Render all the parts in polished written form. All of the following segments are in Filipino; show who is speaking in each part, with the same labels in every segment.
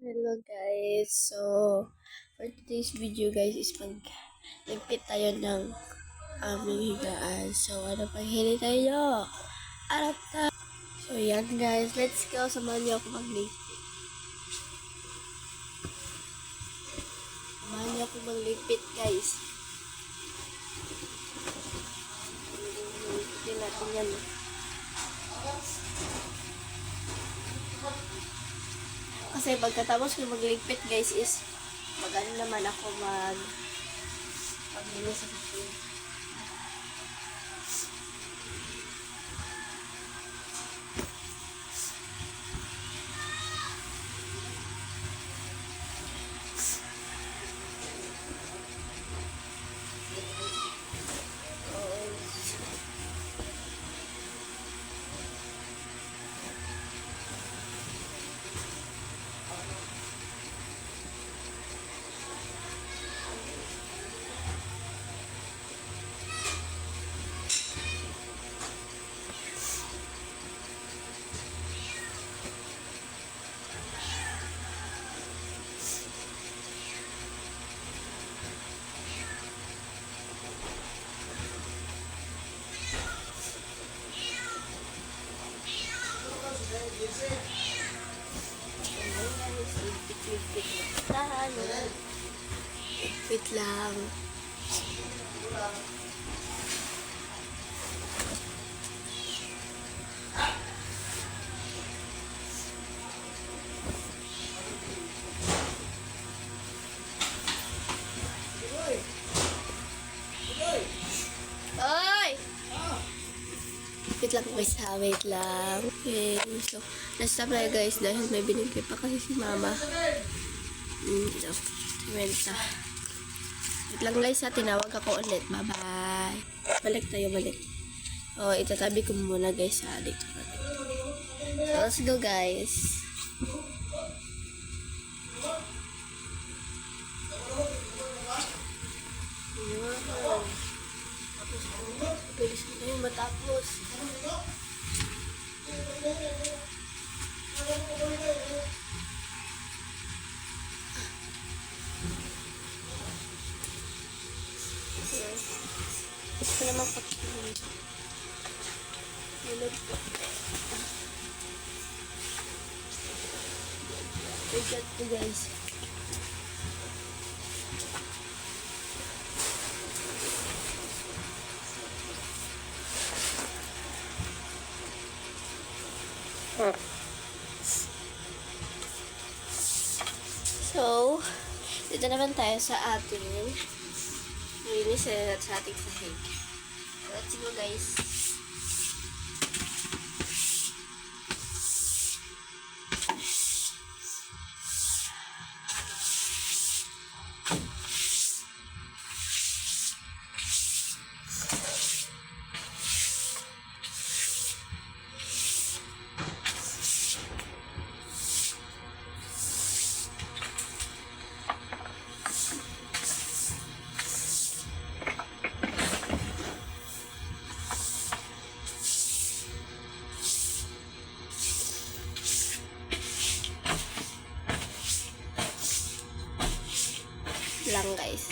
Speaker 1: Hello guys, so for today's video guys is nagpit tayo ng aming higaan. So ano pang hili tayo? Arap na! So yan guys, let's go. Samahan niyo ako magligpit. Samahan niyo ako magligpit guys. Ligpitin natin yan. Kasi pagkatapos ko magligpit guys is magano naman ako maglinis sa sasakyan. Wait lang. Oy! Wait lang guys ha, wait lang. Okay, so, na-stop na guys dahil may binigay pa kasi si mama. So, timenta. Wait lang guys ha, tinawag ako ulit. Bye-bye. Balik tayo, balik. Oh, itatabi ko muna guys ha. Dito na. So, let's go guys. Bilis na tayo matapos. Gusto naman pagkakas. Yun po. Bigat po guys. So, dito naman tayo sa ating linis at sa ating sahig. Let's go guys. Lang guys.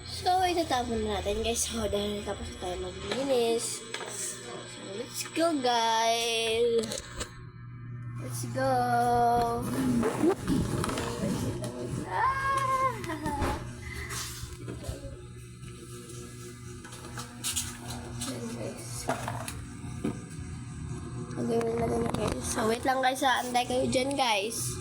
Speaker 1: So, itatapon na natin guys. So, dahil tapos na tayo maglinis. So, let's go guys. Let's go. Okay, wait lang guys. So, wait lang guys ha. Antay kayo dyan guys.